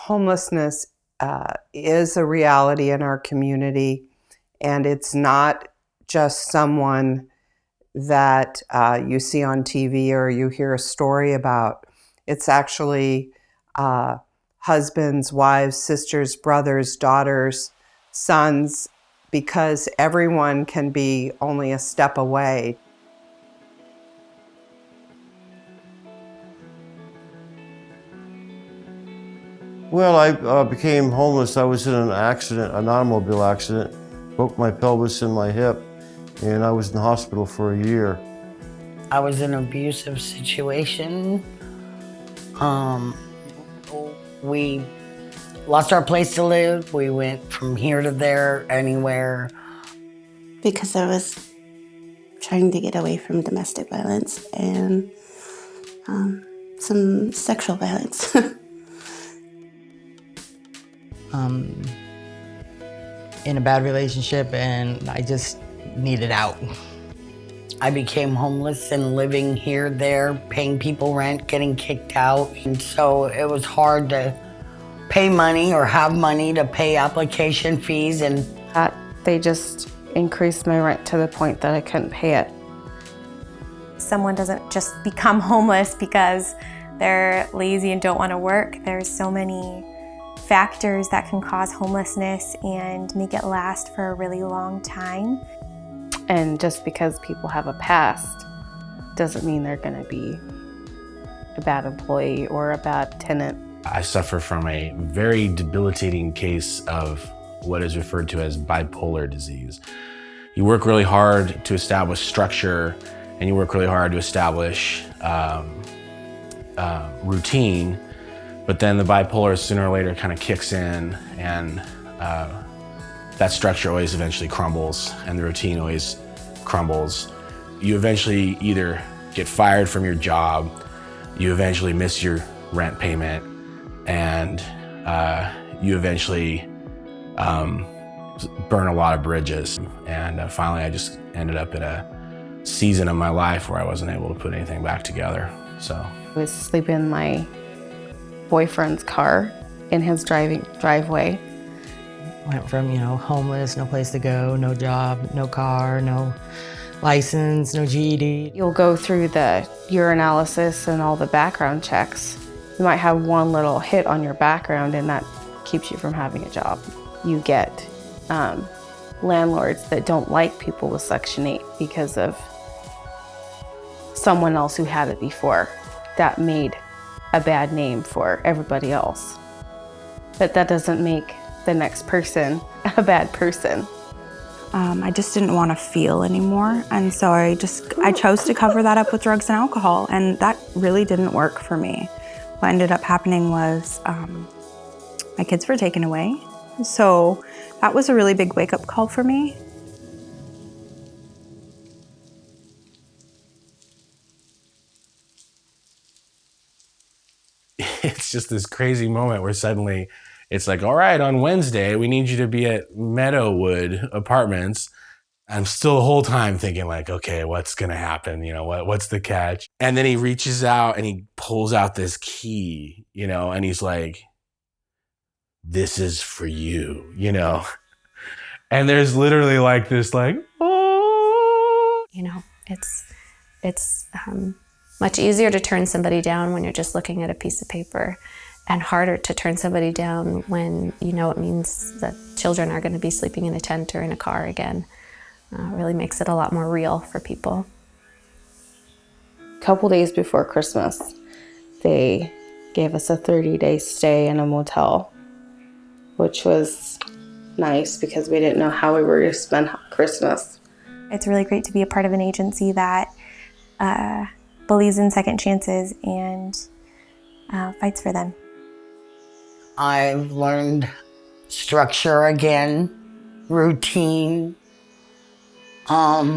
Homelessness is a reality in our community, and it's not just someone that you see on TV or you hear a story about. It's actually husbands, wives, sisters, brothers, daughters, sons, because everyone can be only a step away. Well, I became homeless. I was in an accident, an automobile accident, broke my pelvis and my hip, and I was in the hospital for a year. I was in an abusive situation. We lost our place to live. We went from here to there, anywhere. Because I was trying to get away from domestic violence and some sexual violence. In a bad relationship, and I just needed out. I became homeless and living here, there, paying people rent, getting kicked out. And so it was hard to pay money or have money to pay application fees. And they just increased my rent to the point that I couldn't pay it. Someone doesn't just become homeless because they're lazy and don't want to work. There's so many factors that can cause homelessness and make it last for a really long time. And just because people have a past doesn't mean they're going to be a bad employee or a bad tenant. I suffer from a very debilitating case of what is referred to as bipolar disease. You work really hard to establish structure, and you work really hard to establish routine, but then the bipolar sooner or later kind of kicks in, and that structure always eventually crumbles, and the routine always crumbles. You eventually either get fired from your job, you eventually miss your rent payment, and you eventually burn a lot of bridges. And finally, I just ended up in a season of my life where I wasn't able to put anything back together. So I was sleeping in my boyfriend's car in his driveway. Went from, homeless, no place to go, no job, no car, no license, no GED. You'll go through the urinalysis and all the background checks. You might have one little hit on your background and that keeps you from having a job. You get landlords that don't like people with Section 8 because of someone else who had it before. That made a bad name for everybody else. But that doesn't make the next person a bad person. I just didn't want to feel anymore, and so I chose to cover that up with drugs and alcohol, and that really didn't work for me. What ended up happening was my kids were taken away, so that was a really big wake-up call for me. It's just this crazy moment where suddenly it's like, all right, on Wednesday, we need you to be at Meadowwood Apartments. I'm still the whole time thinking like, okay, what's going to happen? What's the catch? And then he reaches out and he pulls out this key, and he's like, this is for you, And there's literally like this, like, oh. It's much easier to turn somebody down when you're just looking at a piece of paper, and harder to turn somebody down when it means that children are going to be sleeping in a tent or in a car again. Really makes it a lot more real for people. A couple days before Christmas, they gave us a 30-day stay in a motel, which was nice because we didn't know how we were going to spend Christmas. It's really great to be a part of an agency that believes in second chances and fights for them. I've learned structure again, routine, how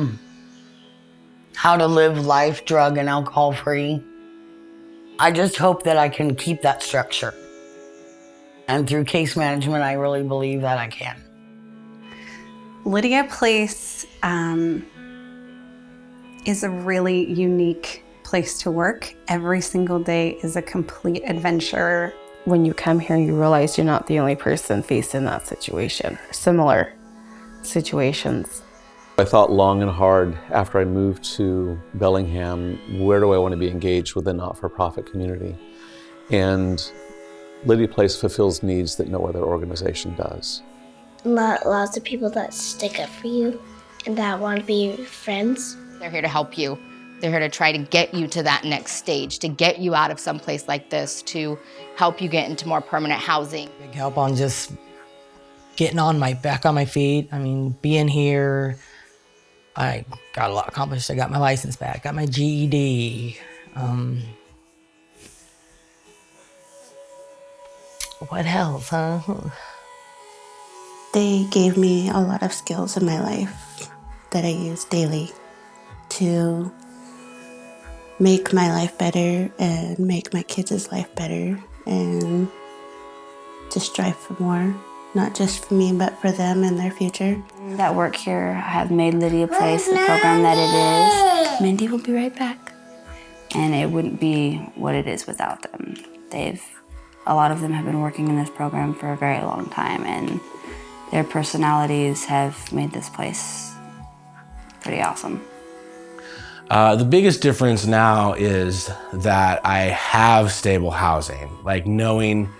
to live life drug and alcohol free. I just hope that I can keep that structure. And through case management, I really believe that I can. Lydia Place is a really unique place to work. Every single day is a complete adventure. when you come here, you realize you're not the only person facing that situation, similar situations. I thought long and hard after I moved to Bellingham, where do I want to be engaged with the not-for-profit community? And Lydia Place fulfills needs that no other organization does. Lots of people that stick up for you and that want to be your friends. They're here to help you. They're here to try to get you to that next stage, to get you out of some place like this, to help you get into more permanent housing. Big help on just getting back on my feet. I mean, being here, I got a lot accomplished. I got my license back, got my GED. What else, huh? They gave me a lot of skills in my life that I use daily to make my life better and make my kids' life better and to strive for more, not just for me, but for them and their future. That work here have made Lydia Place the program that it is. Mindy will be right back. And it wouldn't be what it is without them. A lot of them have been working in this program for a very long time, and their personalities have made this place pretty awesome. The biggest difference now is that I have stable housing, like knowing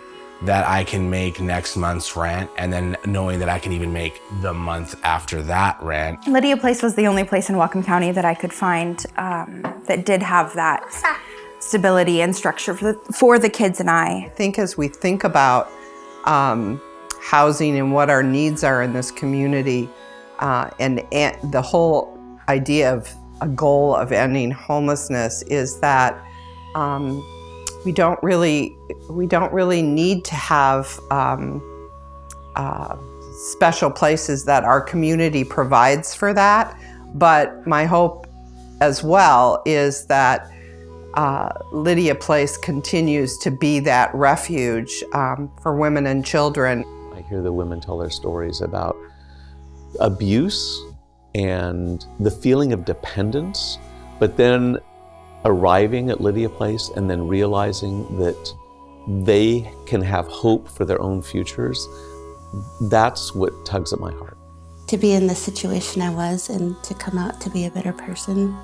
that I can make next month's rent and then knowing that I can even make the month after that rent. Lydia Place was the only place in Whatcom County that I could find that did have that stability and structure for the kids and I. I think as we think about housing and what our needs are in this community, and the whole idea of a goal of ending homelessness is that we don't really need to have special places that our community provides for that. But my hope as well is that Lydia Place continues to be that refuge for women and children. I hear the women tell their stories about abuse and the feeling of dependence, but then arriving at Lydia Place and then realizing that they can have hope for their own futures. That's what tugs at my heart. To be in the situation I was and to come out to be a better person,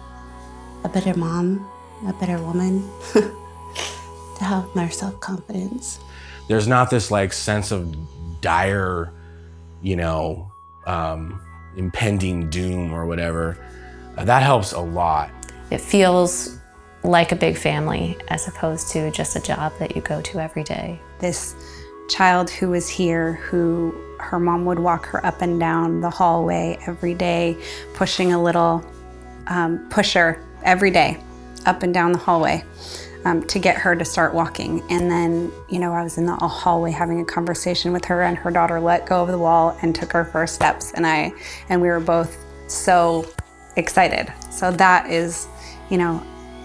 a better mom, a better woman, to have more self-confidence. There's not this like sense of dire, impending doom or whatever. That helps a lot. It feels like a big family as opposed to just a job that you go to every day. This child who was here, who her mom would walk her up and down the hallway every day, pushing a little pusher every day up and down the hallway to get her to start walking. And then, I was in the hallway having a conversation with her, and her daughter let go of the wall and took her first steps, and we were both so excited. So that is,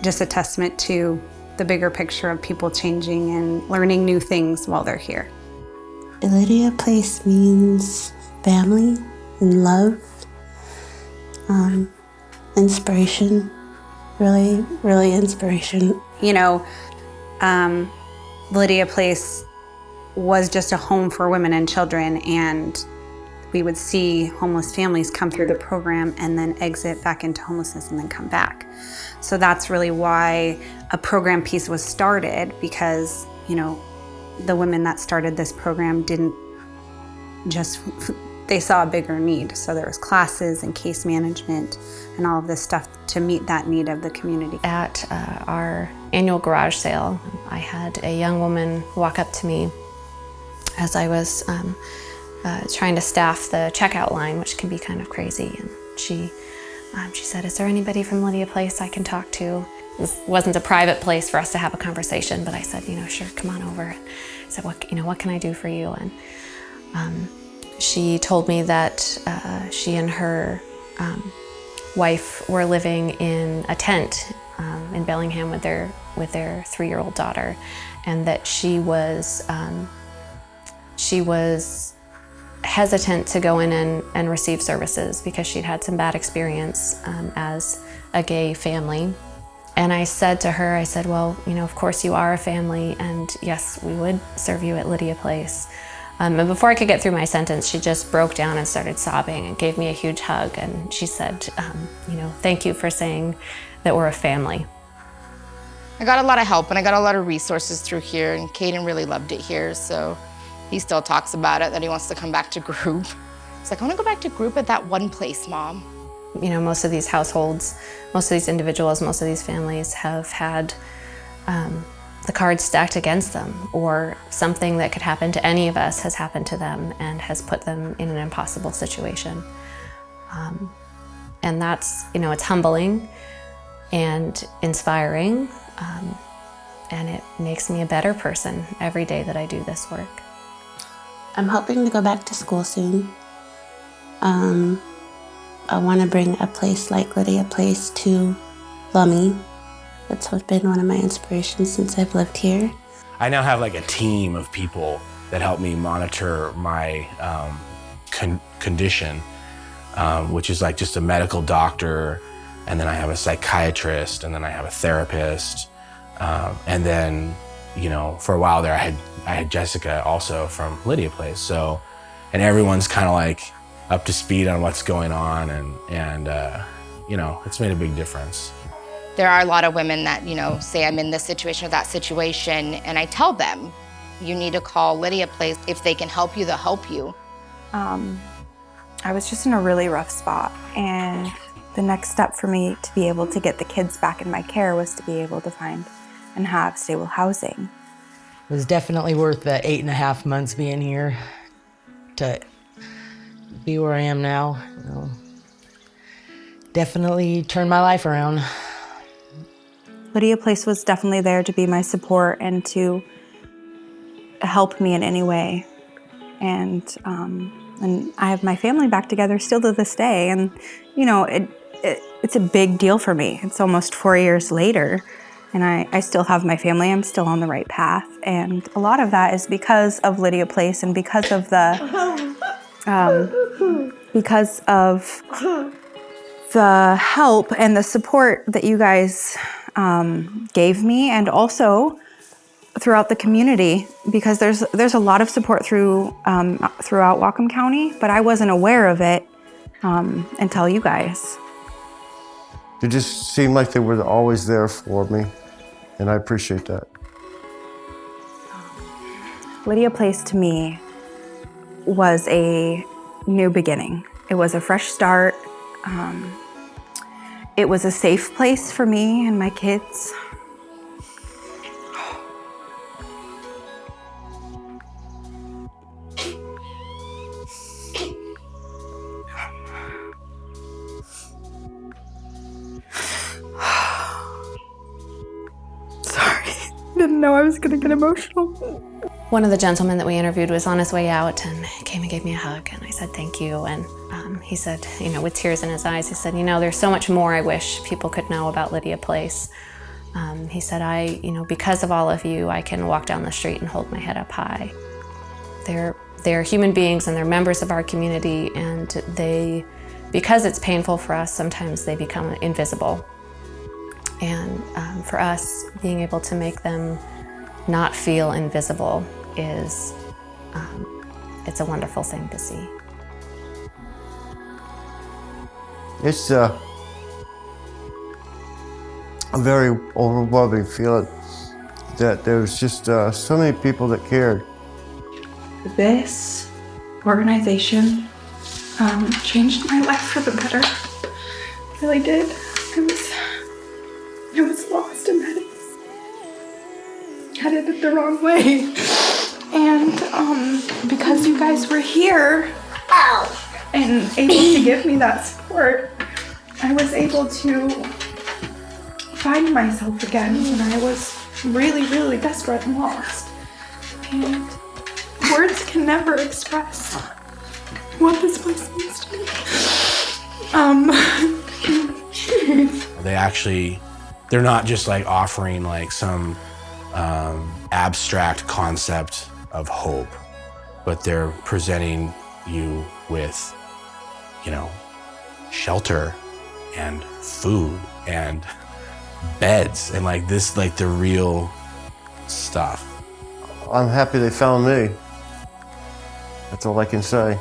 just a testament to the bigger picture of people changing and learning new things while they're here. Lydia Place means family and love, inspiration, really, really inspiration. Lydia Place was just a home for women and children, and we would see homeless families come through the program and then exit back into homelessness and then come back. So that's really why a program piece was started, because, the women that started this program they saw a bigger need. So there was classes and case management and all of this stuff to meet that need of the community. At our annual garage sale, I had a young woman walk up to me as I was trying to staff the checkout line, which can be kind of crazy. And she said, "Is there anybody from Lydia Place I can talk to?" This wasn't a private place for us to have a conversation, but I said, "Sure, come on over." I said, "What can I do for you?" And she told me that she and her wife were living in a tent in Bellingham with their 3-year-old daughter, and that she was hesitant to go in and receive services because she'd had some bad experience as a gay family, And I said to her, I said, well, you know, of course you are a family, and yes, we would serve you at Lydia Place. And before I could get through my sentence, she just broke down and started sobbing and gave me a huge hug. And she said, you know, thank you for saying that we're a family. I got a lot of help and I got a lot of resources through here, and Caden really loved it here, so he still talks about it, that he wants to come back to group. He's like, I want to go back to group at that one place, Mom. You know, most of these households, most of these individuals, most of these families have had the cards stacked against them, or something that could happen to any of us has happened to them and has put them in an impossible situation. And that's, you know, it's humbling and inspiring, and it makes me a better person every day that I do this work. I'm hoping to go back to school soon. I want to bring a place like Lydia Place to Lummi. That's been one of my inspirations since I've lived here. I now have like a team of people that help me monitor my condition, which is like just a medical doctor, and then I have a psychiatrist, and then I have a therapist, and then, you know, for a while there I had Jessica also from Lydia Place. So, and everyone's kind of like up to speed on what's going on, and you know, it's made a big difference. There are a lot of women that, you know, say I'm in this situation or that situation, and I tell them, you need to call Lydia Place. If they can help you, they'll help you. I was just in a really rough spot, and the next step for me to be able to get the kids back in my care was to be able to find and have stable housing. It was definitely worth the 8.5 months being here to be where I am now. You know, definitely turned my life around. Lydia Place was definitely there to be my support and to help me in any way. And I have my family back together still to this day. And, you know, it's a big deal for me. It's almost 4 years later, and I still have my family. I'm still on the right path. And a lot of that is because of Lydia Place and because of the help and the support that you guys gave me, and also throughout the community, because there's a lot of support throughout Whatcom County, but I wasn't aware of it until you guys. It just seemed like they were always there for me, and I appreciate that. Lydia Place to me was a new beginning. It was a fresh start. It was a safe place for me and my kids. Sorry, didn't know I was gonna get emotional. One of the gentlemen that we interviewed was on his way out and came and gave me a hug, and I said thank you. And he said, you know, with tears in his eyes, he said, you know, there's so much more I wish people could know about Lydia Place. He said, you know, because of all of you, I can walk down the street and hold my head up high. They're human beings and they're members of our community, and because it's painful for us, sometimes they become invisible. And for us, being able to make them not feel invisible is, it's a wonderful thing to see. It's a very overwhelming feeling that there's just so many people that cared. This organization changed my life for the better. It really did. I was lost and headed the wrong way. And because you guys were here and able to give me that support, I was able to find myself again when I was really, really desperate and lost. And words can never express what this place means to me. They're not just like offering like some abstract concept of hope, but they're presenting you with, you know, shelter and food and beds and like this, like the real stuff. I'm happy they found me. That's all I can say.